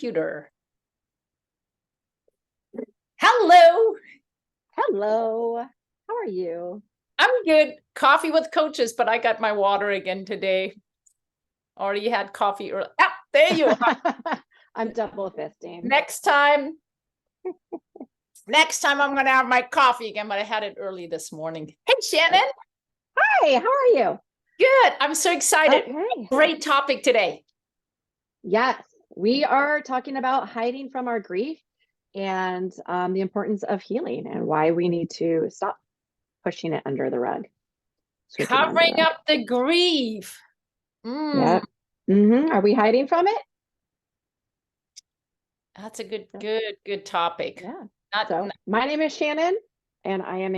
computer. Hello. Hello. How are you? I'm good. Coffee with coaches, but I got my water again today. Already had coffee early. Ah, there you are. I'm double fisting. Next time I'm going to have my coffee again, but I had it early this morning. Hey, Shannon. Hi, how are you? Good. I'm so excited. Okay. Great topic today. Yes, we are talking about hiding from our grief and the importance of healing and why we need to stop pushing it under the rug. Covering up the grief. Yep. Are we hiding from it? That's a good topic. Yeah. My name is Shannon, and I am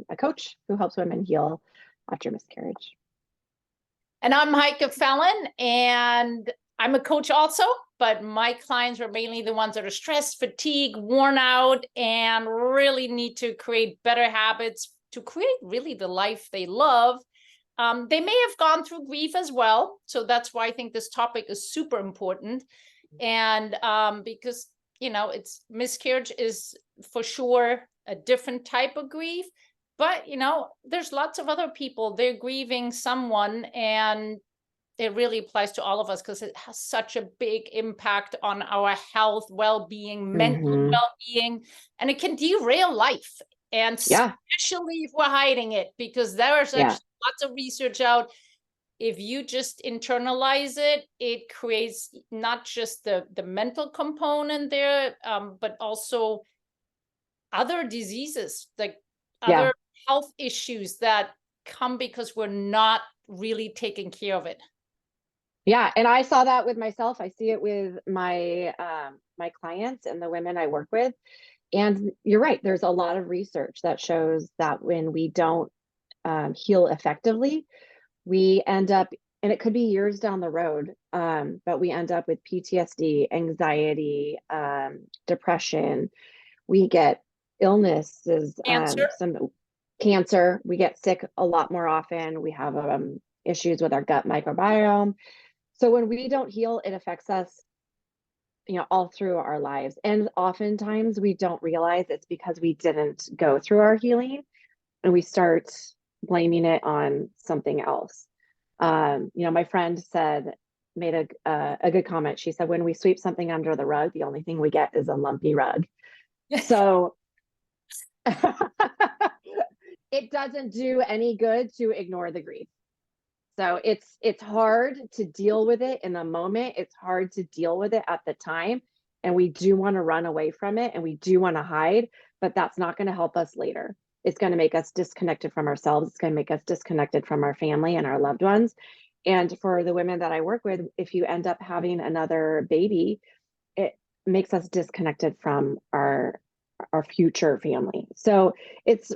a coach who helps women heal after miscarriage. And I'm Heike Fallon, and I'm a coach also, but my clients are mainly the ones that are stressed, fatigued, worn out, and really need to create better habits to create really the life they love. They may have gone through grief as well. So that's why I think this topic is super important. And because, it's miscarriage is for sure a different type of grief. But, there's lots of other people, they're grieving someone, and it really applies to all of us because it has such a big impact on our health, well-being, mental well-being, and it can derail life. And especially if we're hiding it, because there's actually lots of research out. If you just internalize it, it creates not just the mental component there, but also other diseases, like other health issues that come because we're not really taking care of it. Yeah, and I saw that with myself. I see it with my my clients and the women I work with. And you're right, there's a lot of research that shows that when we don't heal effectively, we end up, and it could be years down the road, but we end up with PTSD, anxiety, depression. We get illnesses, some cancer. We get sick a lot more often. We have issues with our gut microbiome. So when we don't heal, it affects us, all through our lives. And oftentimes we don't realize it's because we didn't go through our healing, and we start blaming it on something else. My friend made a good comment. She said, when we sweep something under the rug, the only thing we get is a lumpy rug. So it doesn't do any good to ignore the grief. So it's hard to deal with it in the moment. It's hard to deal with it at the time. And we do want to run away from it, and we do want to hide, but that's not going to help us later. It's going to make us disconnected from ourselves. It's going to make us disconnected from our family and our loved ones. And for the women that I work with, if you end up having another baby, it makes us disconnected from our future family. So it's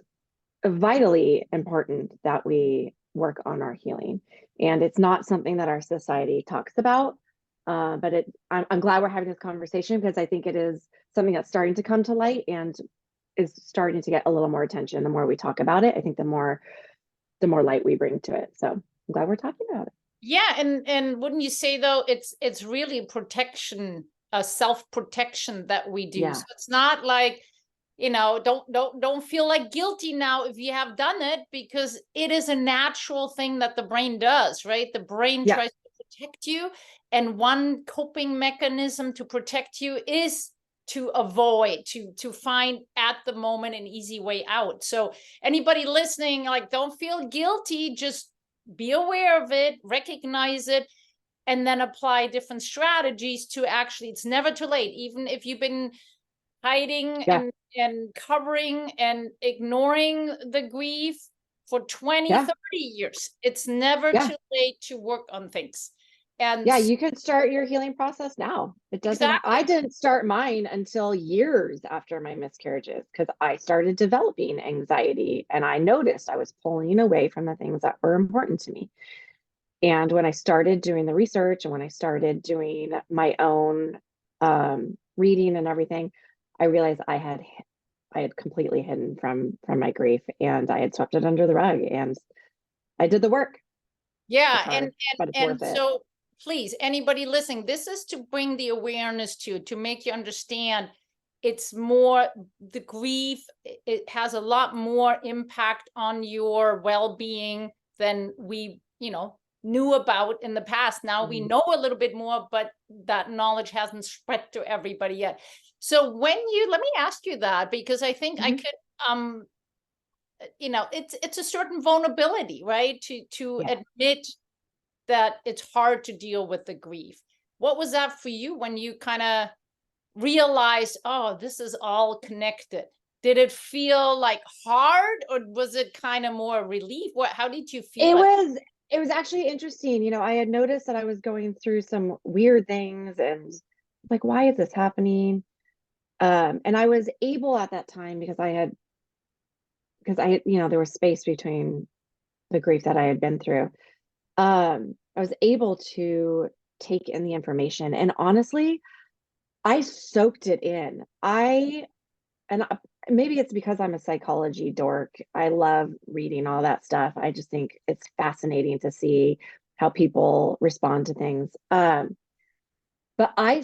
vitally important that we work on our healing. And it's not something that our society talks about, but I'm glad we're having this conversation, because I think it is something that's starting to come to light and is starting to get a little more attention. The more we talk about it, I think the more light we bring to it. So I'm glad we're talking about it. Yeah, and wouldn't you say though, it's really protection, self-protection that we do. So it's not like, don't feel like guilty now if you have done it, because it is a natural thing that the brain does, right? The brain tries to protect you, and one coping mechanism to protect you is to avoid, to find at the moment an easy way out. So anybody listening, like, don't feel guilty, just be aware of it, recognize it, and then apply different strategies to actually, it's never too late. Even if you've been hiding and covering and ignoring the grief for 20, 30 years, it's never too late to work on things. And you can start your healing process now. It doesn't, I didn't start mine until years after my miscarriages, because I started developing anxiety, and I noticed I was pulling away from the things that were important to me. And when I started doing the research, and when I started doing my own reading and everything, I realized I had completely hidden from my grief, and I had swept it under the rug, and I did the work. Yeah, and so please, anybody listening, this is to bring the awareness to make you understand it's more the grief. It has a lot more impact on your well-being than we, knew about in the past. Now we know a little bit more, but that knowledge hasn't spread to everybody yet. So let me ask you that, because I think I could, it's a certain vulnerability, right? To admit that it's hard to deal with the grief. What was that for you when you kind of realized, oh, this is all connected? Did it feel like hard, or was it kind of more relief? How did you feel? It was actually interesting. I had noticed that I was going through some weird things and like, why is this happening? And I was able at that time because there was space between the grief that I had been through. I was able to take in the information, and honestly, I soaked it in. Maybe it's because I'm a psychology dork. I love reading all that stuff. I just think it's fascinating to see how people respond to things. But I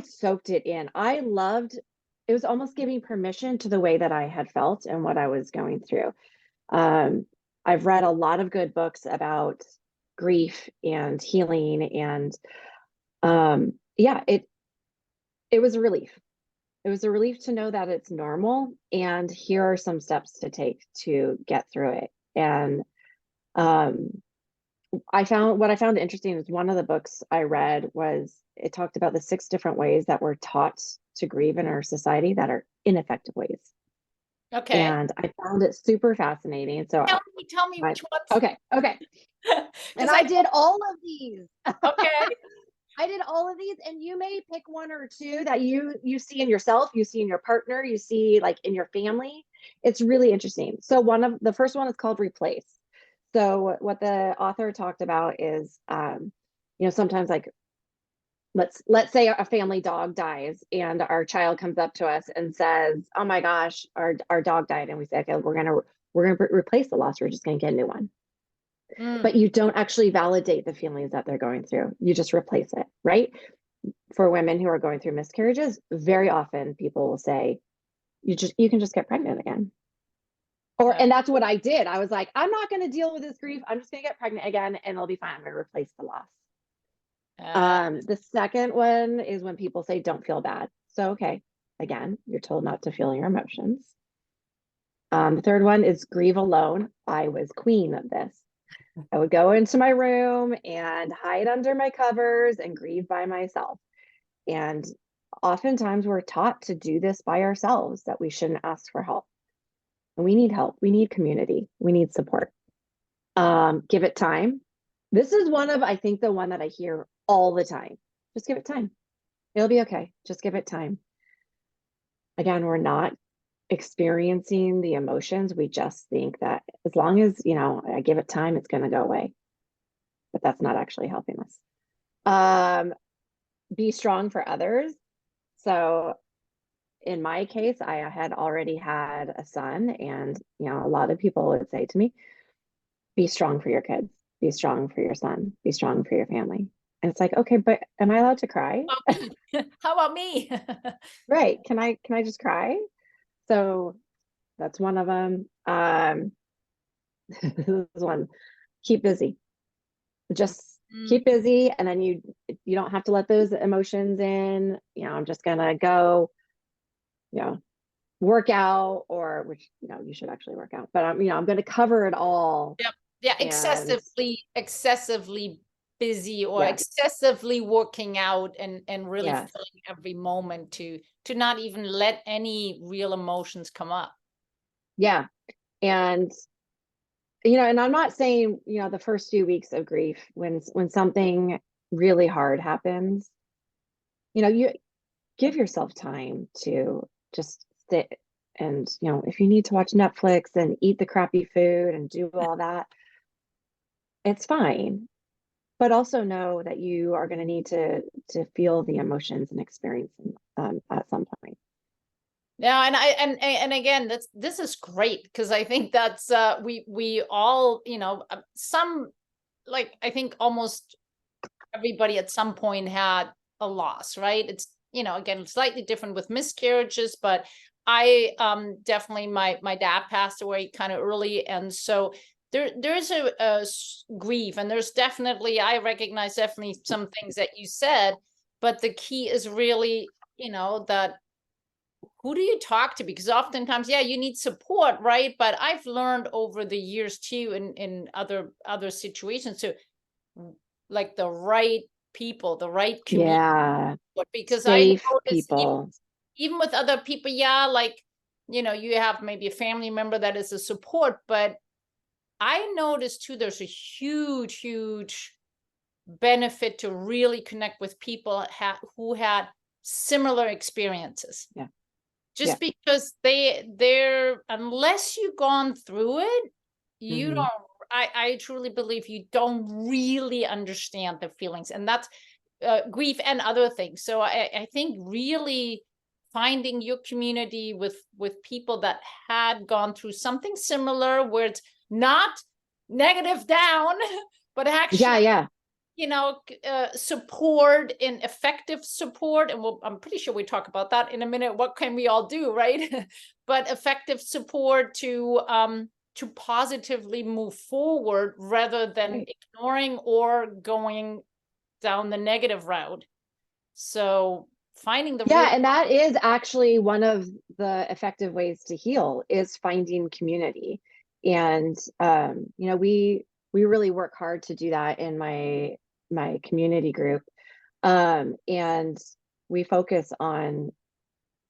soaked it in. It was almost giving permission to the way that I had felt and what I was going through. I've read a lot of good books about grief and healing, and it was a relief. It was a relief to know that it's normal, and here are some steps to take to get through it. And what I found interesting is one of the books I read it talked about the 6 different ways that we're taught to grieve in our society that are ineffective ways. Okay. And I found it super fascinating. So tell me which ones. Okay. And I did all of these. Okay. I did all of these, and you may pick 1 or 2 that you see in yourself, you see in your partner, you see like in your family. It's really interesting. So the first one is called replace. So what the author talked about is, sometimes like let's say a family dog dies and our child comes up to us and says, "Oh my gosh, our dog died," and we say, "Okay, we're gonna replace the loss. We're just gonna get a new one." But you don't actually validate the feelings that they're going through. You just replace it, right? For women who are going through miscarriages, very often people will say, you can just get pregnant again. And that's what I did. I was like, I'm not going to deal with this grief. I'm just going to get pregnant again and it'll be fine. I'm going to replace the loss. The second one is when people say, don't feel bad. So, okay, again, you're told not to feel your emotions. The third one is grieve alone. I was queen of this. I would go into my room and hide under my covers and grieve by myself. And oftentimes we're taught to do this by ourselves, that we shouldn't ask for help. And we need help. We need community. We need support. Give it time. This is I think the one that I hear all the time. Just give it time. It'll be okay. Just give it time. Again, we're not experiencing the emotions. We just think that as long as, I give it time, it's going to go away. But that's not actually helping us. Be strong for others. So in my case, I had already had a son, and, a lot of people would say to me, be strong for your kids, be strong for your son, be strong for your family. And it's like, okay, but am I allowed to cry? How about me? Right. Can I just cry? So that's one of them. This one, keep busy. Just keep busy, and then you don't have to let those emotions in. I'm just gonna go, work out, or which you should actually work out, but I'm gonna cover it all. Yep. Yeah, excessively busy, or excessively working out, and really filling every moment to not even let any real emotions come up. Yeah. And and I'm not saying, the first few weeks of grief, when something really hard happens, you give yourself time to just sit and, if you need to watch Netflix and eat the crappy food and do all that, it's fine. But also know that you are going to need to feel the emotions and experience them at some point. Yeah, and again, this is great, because I think that's we all, some, like, I think almost everybody at some point had a loss, right? It's, again, slightly different with miscarriages, but I definitely, my dad passed away kind of early, and so there's a grief, and there's definitely, I recognize definitely some things that you said, but the key is really, that who do you talk to? Because oftentimes, yeah, you need support, right? But I've learned over the years too, in other situations, to like the right people, the right community, Yeah. because I Safe notice people. even with other people, yeah, like, you have maybe a family member that is a support, but I noticed too, there's a huge, huge benefit to really connect with people who had similar experiences. Yeah. Yeah. Just because they're, unless you've gone through it, you don't, I truly believe you don't really understand the feelings, and that's grief and other things. So I think really finding your community with people that had gone through something similar, where it's not negative down, but actually, Yeah. support and effective support. And I'm pretty sure we talk about that in a minute. What can we all do, right? But effective support to positively move forward rather than Right. ignoring or going down the negative route. So finding the Yeah, and that is actually one of the effective ways to heal, is finding community. And we really work hard to do that in my community group. And we focus on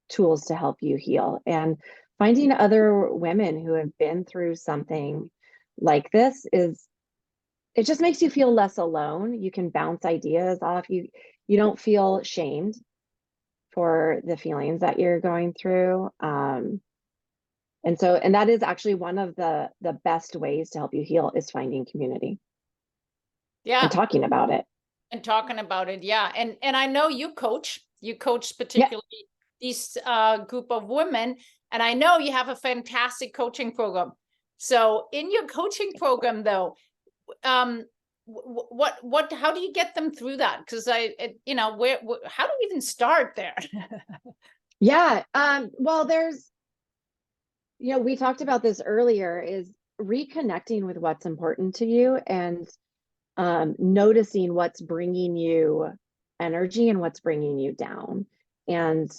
tools to help you heal, and finding other women who have been through something like this it just makes you feel less alone. You can bounce ideas off. You don't feel shamed for the feelings that you're going through. And that is actually one of the best ways to help you heal, is finding community and talking about it. And talking about it. Yeah. And I know you coach Yeah. particularly these group of women, and I know you have a fantastic coaching program. So in your coaching program though, how do you get them through that? Because how do you even start there? Yeah. Well, we talked about this earlier, is reconnecting with what's important to you, and noticing what's bringing you energy and what's bringing you down. And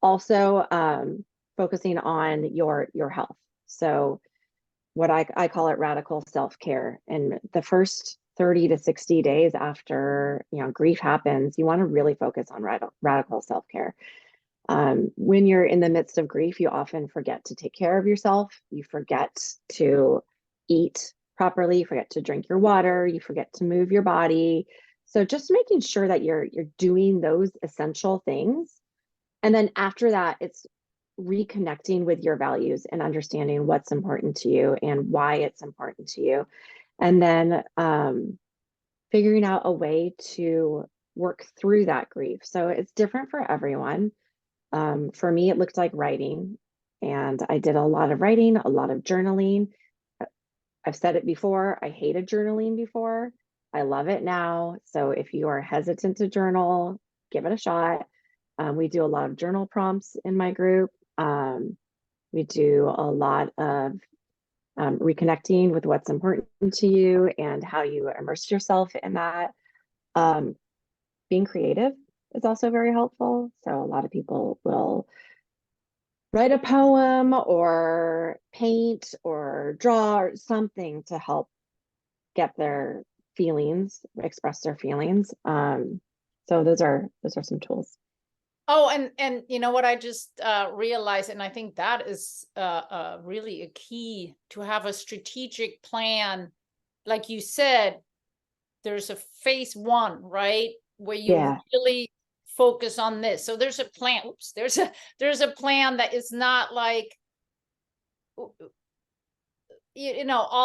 also focusing on your health. So what I call it radical self-care. And the first 30 to 60 days after grief happens, you want to really focus on radical self-care. When you're in the midst of grief, you often forget to take care of yourself. You forget to eat properly, you forget to drink your water, you forget to move your body. So just making sure that you're doing those essential things. And then after that, it's reconnecting with your values and understanding what's important to you and why it's important to you. And then figuring out a way to work through that grief. So it's different for everyone. For me, it looked like writing, and I did a lot of writing, a lot of journaling. I've said it before, I hated journaling before. I love it now. So if you are hesitant to journal, give it a shot. We do a lot of journal prompts in my group. We do a lot of reconnecting with what's important to you and how you immerse yourself in that. Being creative is also very helpful. So a lot of people will write a poem or paint or draw or something to help get their feelings, express their feelings. So those are some tools. Oh, and you know what I just realized, and I think that is really a key, to have a strategic plan. Like you said, there's a phase one, right? Where you really focus on this. So there's a plan. Oops, there's a plan that is not like, all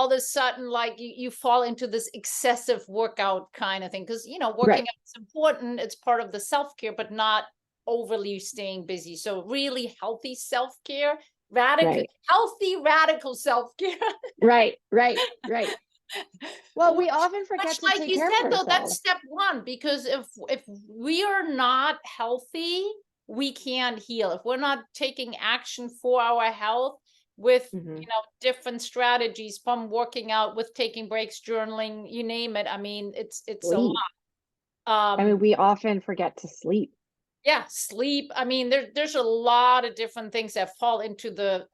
of a sudden, like you fall into this excessive workout kind of thing. Because, working out is important. It's part of the self-care, but not overly staying busy. So really healthy self-care, healthy, radical self-care. Right. Well, we often forget Much to like take you care of said, though, that's ourselves. step one, because if we are not healthy, we can't heal. If we're not taking action for our health with, Mhm. different strategies, from working out, with taking breaks, journaling, you name it. I mean, it's a lot. Sleep. I mean, we often forget to sleep. Yeah, sleep. I mean, there's a lot of different things that fall into the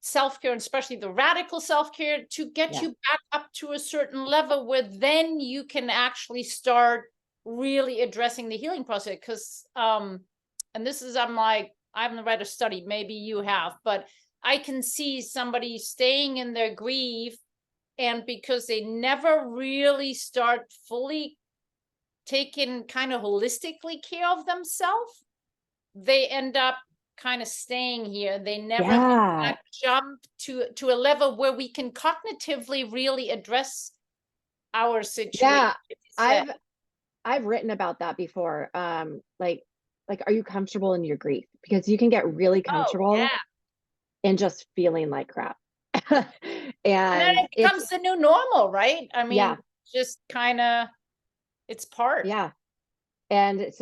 self-care, and especially the radical self-care, to get Yeah. you back up to a certain level where then you can actually start really addressing the healing process. Because and this is, I'm like, I haven't read a study, maybe you have, but I can see somebody staying in their grief, and because they never really start fully taking kind of holistically care of themselves, they end up kind of staying here. They never make Yeah. that jump to a level where we can cognitively really address our situation. Yeah. Like you said. I've written about that before. Like, are you comfortable in your grief? Because you can get really Oh, comfortable yeah. in just feeling like crap. And then And it becomes the new normal, right? I mean, yeah, just kind of, it's part. yeah. And it's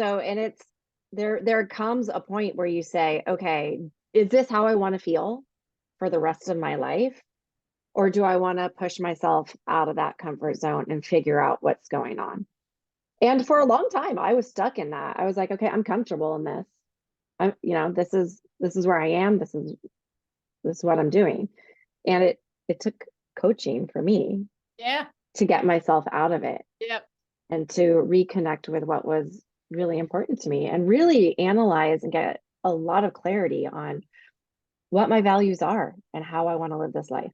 there comes a point where you say, okay, is this how I want to feel for the rest of my life? Or do I want to push myself out of that comfort zone and figure out what's going on? And for a long time, I was stuck in that. I was like, okay, I'm comfortable in this. This is where I am. This is what I'm doing. And it took coaching for me Yeah. to get myself out of it Yeah. and to reconnect with what was really important to me and really analyze and get a lot of clarity on what my values are and how I want to live this life.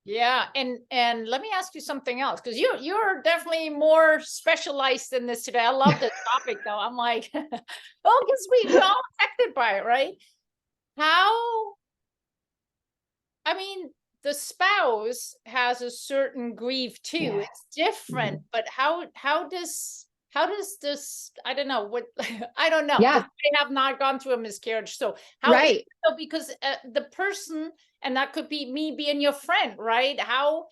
Yeah, and let me ask you something else, because you're definitely more specialized in this today. I love this topic, though. I'm like, oh, because we're all affected by it, right? How, I mean, the spouse has a certain grief too. Yeah. It's different, Mhm. but how does this, I don't know what, I don't know, because Yeah. I have not gone through a miscarriage. So how is it Right. though? Because the person, and that could be me being your friend, right? How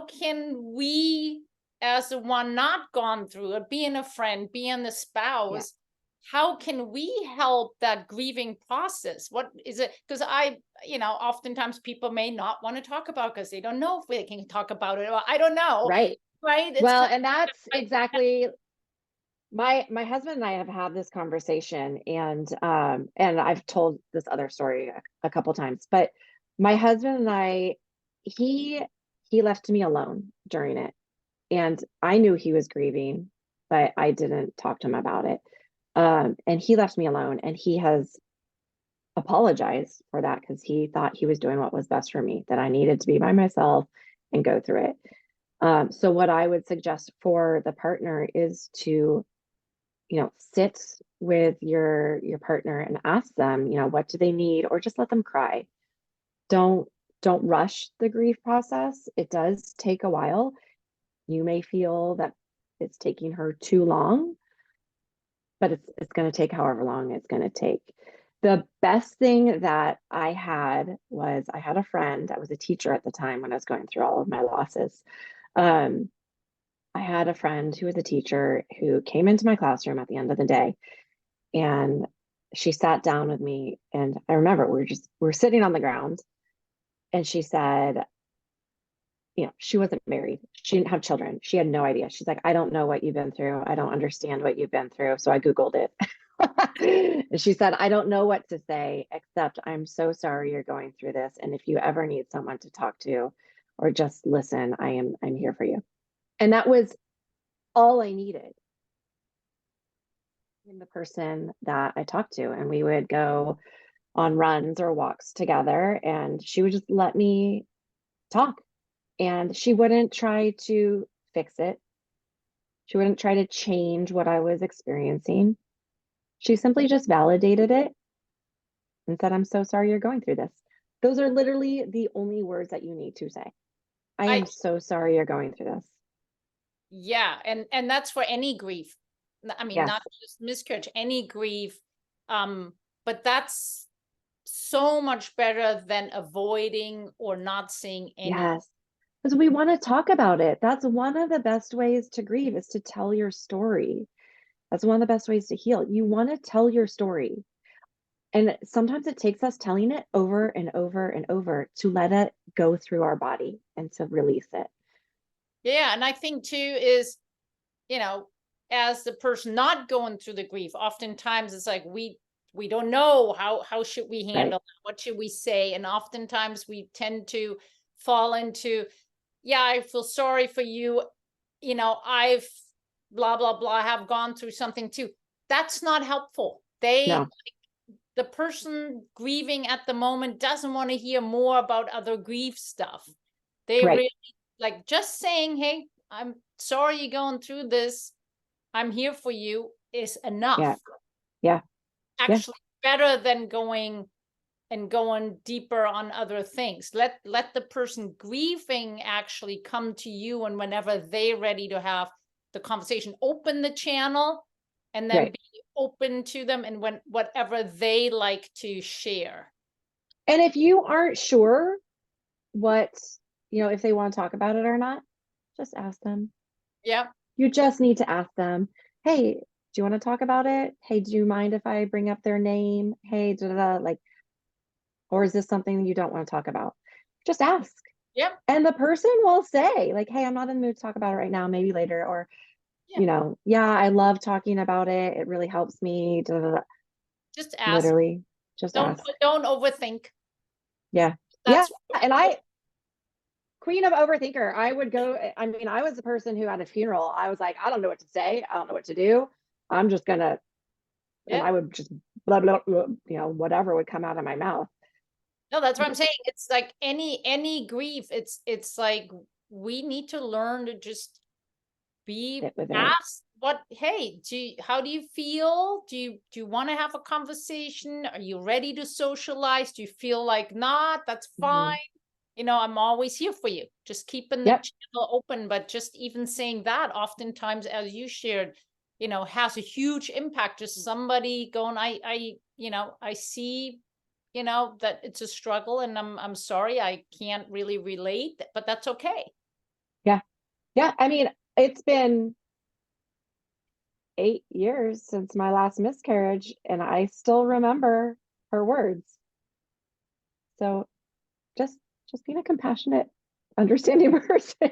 can we, as the one not gone through it, being a friend, being the Yeah. spouse, how can we help that grieving process? What is it? Because oftentimes people may not want to talk about, because they don't know if they can talk about it. Or I don't know, Right. right? It's Well, kind and that's of like, exactly my husband and I have had this conversation, and I've told this other story a couple times, but my husband and I, he he left me alone during it, and I knew he was grieving, but I didn't talk to him about it. And he left me alone, and he has apologized for that because he thought he was doing what was best for me, that I needed to be by myself and go through it. So what I would suggest for the partner is to, sit with your partner and ask them, what do they need, or just let them cry. Don't don't rush the grief process. It does take a while. You may feel that it's taking her too long, but it's going to take however long it's going to take. The best thing that I had was I had a friend that was a teacher at the time when I was going through all of my losses. Um, I had a friend who was a teacher who came into my classroom at the end of the day, and she sat down with me, and I remember we were sitting on the ground, and she said, she wasn't married. She didn't have children. She had no idea. She's like, I don't know what you've been through. I don't understand what you've been through. So I Googled it. And she said, I don't know what to say, except I'm so sorry you're going through this. And if you ever need someone to talk to or just listen, I'm here for you. And that was all I needed in the person that I talked to. And we would go on runs or walks together, and she would just let me talk. And she wouldn't try to fix it. She wouldn't try to change what I was experiencing. She simply just validated it and said, I'm so sorry you're going through this. Those are literally the only words that you need to say. I I am so sorry you're going through this. yeah, and that's for any grief. I mean, Yes. not just miscarriage, any grief. But that's so much better than avoiding or not saying anything. Yes. Because we want to talk about it. That's one of the best ways to grieve is to tell your story. That's one of the best ways to heal. You want to tell your story. And sometimes it takes us telling it over and over and over to let it go through our body and to release it. Yeah. And I think too is, as the person not going through the grief, oftentimes it's like we don't know how should we handle Right. that? What should we say? And oftentimes we tend to fall into, yeah, I feel sorry for you. I've blah blah blah have gone through something too. That's not helpful. No. The person grieving at the moment doesn't want to hear more about other grief stuff. They Right. really like just saying, hey, I'm sorry you're going through this. I'm here for you is enough. Yeah. Yeah. Actually better than going deeper on other things. Let the person grieving actually come to you, and whenever they're ready to have the conversation, open the channel and then Right. be open to them and when whatever they like to share. And if you aren't sure what, if they want to talk about it or not, just ask them. Yeah. You just need to ask them, hey, do you want to talk about it? Hey, do you mind if I bring up their name? Hey, da, da, da, like, or is this something you don't want to talk about? Just ask. Yeah. And the person will say, like, hey, I'm not in the mood to talk about it right now, maybe later. Or, yeah, I love talking about it. It really helps me. Da, da, da. Just ask. Literally, just ask. Don't overthink. Yeah. That's yeah. And I, queen of overthinker, I would go, I mean, I was the person who at a funeral, I was like, I don't know what to say. I don't know what to do. I'm just gonna, and I would just blah, blah, blah, whatever would come out of my mouth. No, that's what I'm saying. It's like any grief. It's like we need to learn to just be Sit with it. asked hey, how do you feel? Do you want to have a conversation? Are you ready to socialize? Do you feel like not? That's fine. I'm always here for you. Just keeping the channel open. But just even saying that oftentimes, as you shared, has a huge impact. Just somebody going, I see, that it's a struggle and I'm sorry, I can't really relate, but that's okay. Yeah. Yeah. I mean, it's been 8 years since my last miscarriage, and I still remember her words. So just being a compassionate, understanding person.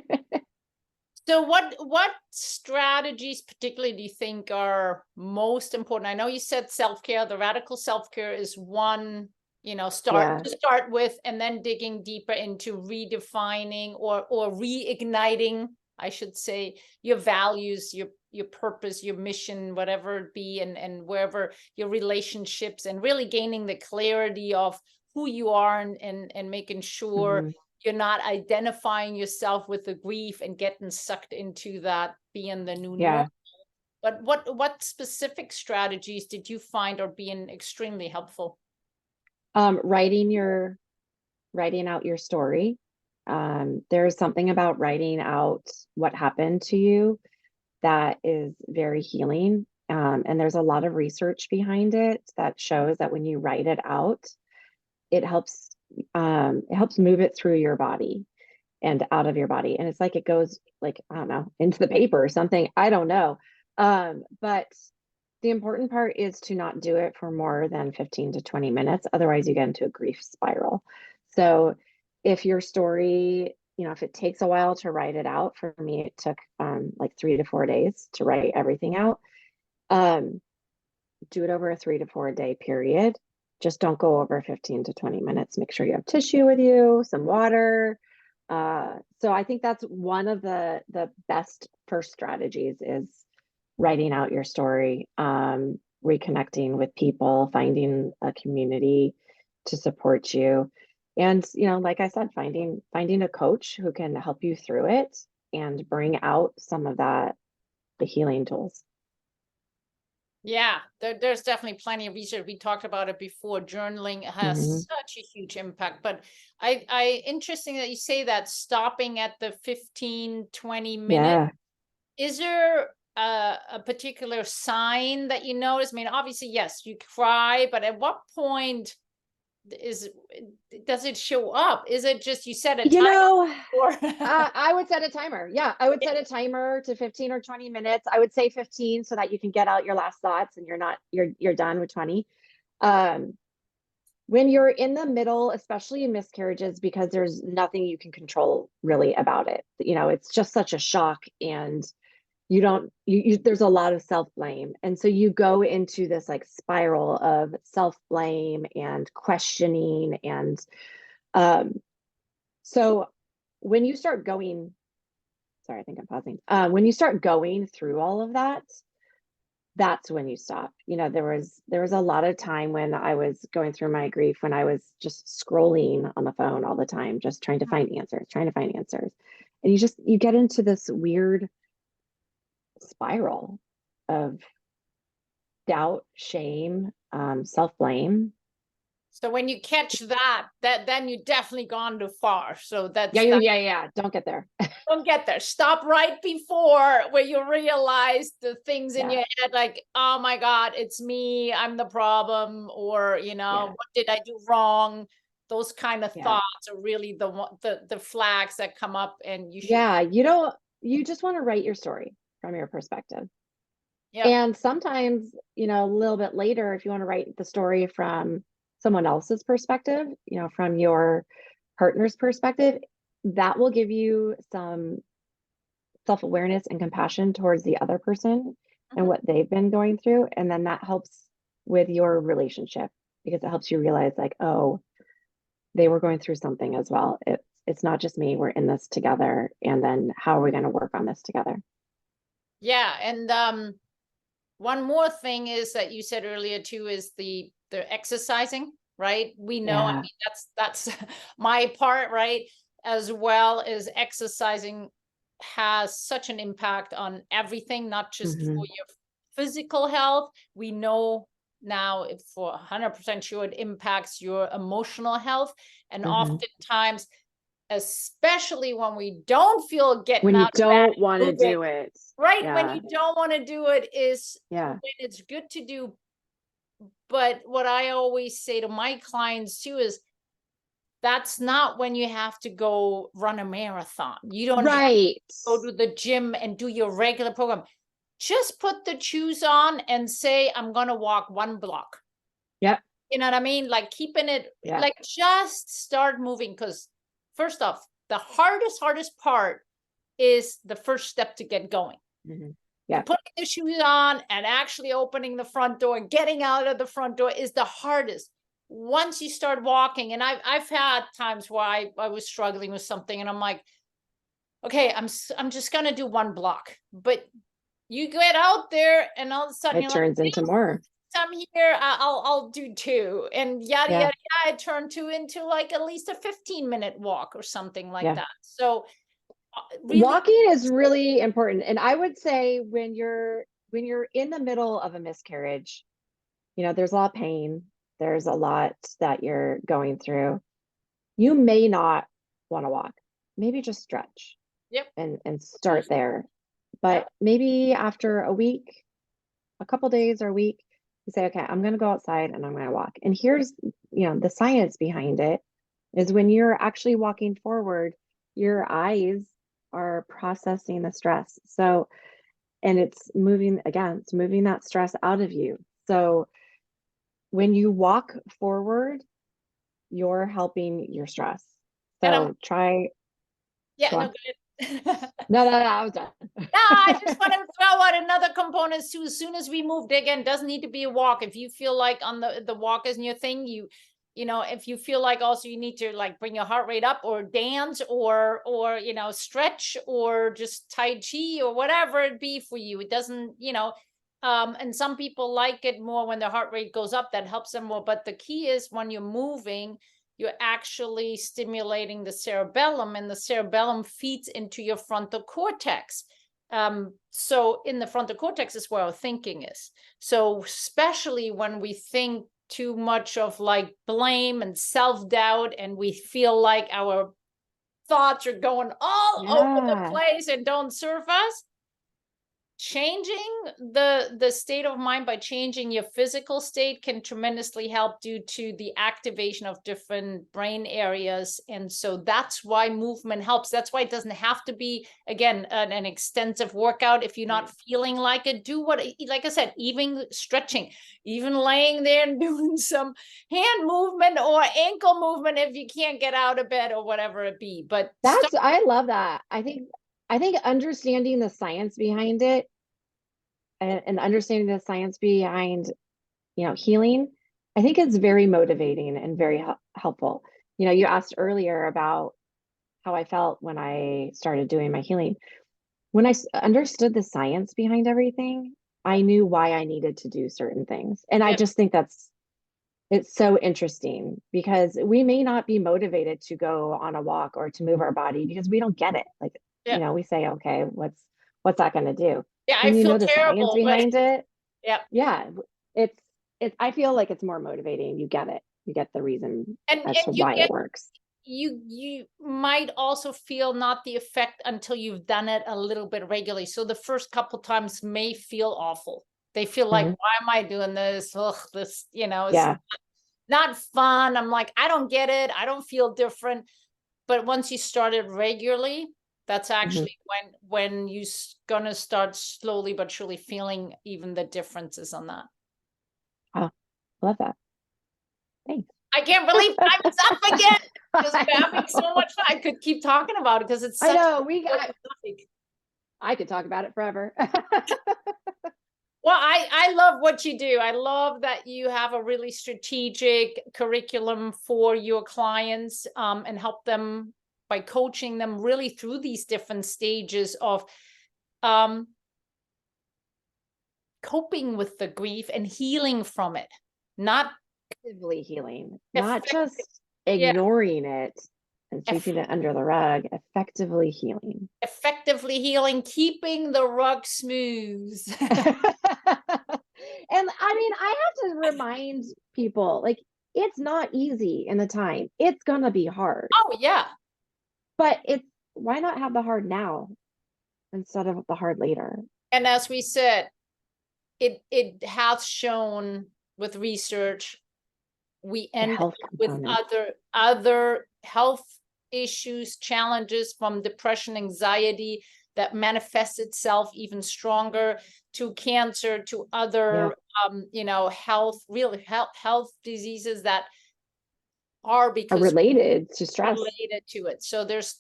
So what strategies particularly do you think are most important? I know you said self-care. The radical self-care is one, to start with, and then digging deeper into redefining or reigniting, I should say, your values, your purpose, your mission, whatever it be, and wherever your relationships, and really gaining the clarity of who you are and making sure you're not identifying yourself with the grief and getting sucked into that being the new normal. But what specific strategies did you find are being extremely helpful? Writing out your story. There's something about writing out what happened to you that is very healing. And there's a lot of research behind it that shows that when you write it out, it helps move it through your body and out of your body. And it's like it goes, like, I don't know, into the paper or something. I don't know. But the important part is to not do it for more than 15 to 20 minutes. Otherwise, you get into a grief spiral. So if your story, if it takes a while to write it out, for me, it took like 3 to 4 days to write everything out. Do it over a 3 to 4 day period. Just don't go over 15 to 20 minutes. Make sure you have tissue with you, some water. So I think that's one of the best first strategies is writing out your story, reconnecting with people, finding a community to support you. And, like I said, finding a coach who can help you through it and bring out some of the healing tools. Yeah, there's definitely plenty of research. We talked about it before. Journaling has such a huge impact. But interesting that you say that, stopping at the 15, 20 minutes. Is there a particular sign that you notice? I mean, obviously, yes, you cry, but at what point does it show up? Is it just, you set a You time know, or I would set a timer. Yeah, I would set a timer to 15 or 20 minutes. I would say 15 so that you can get out your last thoughts and you're done with 20. Um, when you're in the middle, especially in miscarriages, because there's nothing you can control really about it. It's just such a shock, and you don't there's a lot of self-blame, and so you go into this like spiral of self-blame and questioning, and so when you start going, sorry, I think I'm pausing. When you start going through all of that, that's when you stop. There was a lot of time when I was going through my grief, when I was just scrolling on the phone all the time, just trying to find answers, and you get into this weird spiral of doubt, shame, self-blame. So when you catch that then you definitely gone too far. So Yeah. Don't get there. Don't get there. Stop right before where you realize the things in your head, like, oh my God, it's me, I'm the problem, or what did I do wrong? Those kind of thoughts are really the flags that come up, and you should. You just want to write your story from your perspective. Yeah. And sometimes, a little bit later, if you want to write the story from someone else's perspective, from your partner's perspective, that will give you some self-awareness and compassion towards the other person and what they've been going through. And then that helps with your relationship, because it helps you realize, like, oh, they were going through something as well. It's not just me, we're in this together. And then how are we going to work on this together? Yeah. And one more thing is that you said earlier too, is the exercising, right? We know, I mean, that's my part, right? As well as exercising has such an impact on everything, not just for your physical health. We know now, if for 100% sure, it impacts your emotional health. And oftentimes, especially when we don't feel getting when you out of bed, don't want to do it, right? When you don't want to do it is when it's good to do. But what I always say to my clients too is, that's not when you have to go run a marathon. You don't have to go to the gym and do your regular program. Just put the shoes on and say, I'm going to walk 1 block. Yep. You know what I mean? Like keeping it, like just start moving. Because first off, the hardest part is the first step to get going. Putting the shoes on and actually opening the front door and getting out of the front door is the hardest. Once you start walking, and I've had times where I was struggling with something, and I'm like, okay, I'm just gonna do 1 block. But you get out there, and all of a sudden it turns into more. I'm here, I'll do 2, and yada. It turned 2 into like at least a 15-minute walk or something like that. So really, walking is really important. And I would say when you're in the middle of a miscarriage, there's a lot of pain, there's a lot that you're going through. You may not want to walk. Maybe just stretch. And start there. But maybe after a week, a couple days or a week, you say, okay, I'm going to go outside and I'm going to walk. And here's, the science behind it is when you're actually walking forward, your eyes are processing the stress. So, and it's moving that stress out of you. So when you walk forward, you're helping your stress. So try. No, no, I was done. I just want to throw out another component too. As soon as we moved, again, doesn't need to be a walk. If you feel like on the walk isn't your thing, if you feel like also you need to like bring your heart rate up, or dance, or stretch, or just Tai Chi, or whatever it be for you. It doesn't, and some people like it more when their heart rate goes up. That helps them more. But the key is when you're moving, you're actually stimulating the cerebellum, and the cerebellum feeds into your frontal cortex. So in the frontal cortex is where our thinking is. So especially when we think too much of like blame and self-doubt, and we feel like our thoughts are going all over the place and don't serve us, changing the state of mind by changing your physical state can tremendously help due to the activation of different brain areas. And so that's why movement helps. That's why it doesn't have to be, again, an extensive workout. If you're not feeling like it, do what, like I said, even stretching, even laying there and doing some hand movement or ankle movement if you can't get out of bed or whatever it be. But I love that. I think understanding the science behind it and understanding the science behind, healing, I think it's very motivating and very helpful. You asked earlier about how I felt when I started doing my healing. When I understood the science behind everything, I knew why I needed to do certain things. And I just think it's so interesting because we may not be motivated to go on a walk or to move our body because we don't get it. Like, we say, okay, what's that going to do? Yeah, When I feel the terrible, science behind it, yeah, it's I feel like it's more motivating. You get it. You get the reason as to why it works. You might also feel not the effect until you've done it a little bit regularly. So the first couple times may feel awful. They feel like, why am I doing this? Ugh, this, it's not fun. I'm like, I don't get it. I don't feel different. But once you start it regularly, that's actually when you're gonna start slowly but surely feeling even the differences on that. Oh, love that. Thanks. I can't believe time's up again. Just having so much fun. I could keep talking about it because it's such I could talk about it forever. Well, I love what you do. I love that you have a really strategic curriculum for your clients, and help them by coaching them really through these different stages of coping with the grief and healing from it. Not actively healing, not just ignoring it and sweeping it under the rug, effectively healing. Effectively healing, keeping the rug smooth. And I have to remind people, like, it's not easy in the time. It's gonna be hard. Oh, yeah. But why not have the hard now instead of the hard later? And as we said, it has shown with research, we end up with other health issues, challenges from depression, anxiety that manifests itself even stronger to cancer, to other health diseases that are related to stress, related to it. So there's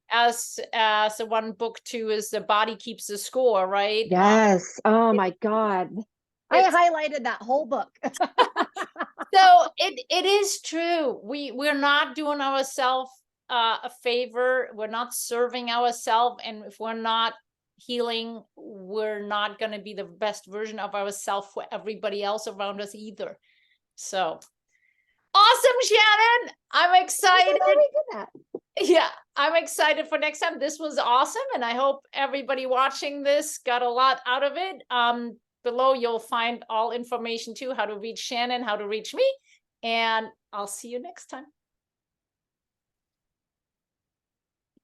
as the one book too is The Body Keeps the Score, right? Yes. Oh my God. I highlighted that whole book. So it is true. We're not doing ourselves a favor. We're not serving ourselves, and if we're not healing, we're not going to be the best version of ourselves for everybody else around us either. So awesome, Shannon! I'm excited. Yeah, I'm excited for next time. This was awesome, and I hope everybody watching this got a lot out of it. Below, you'll find all information too, how to reach Shannon, how to reach me, and I'll see you next time.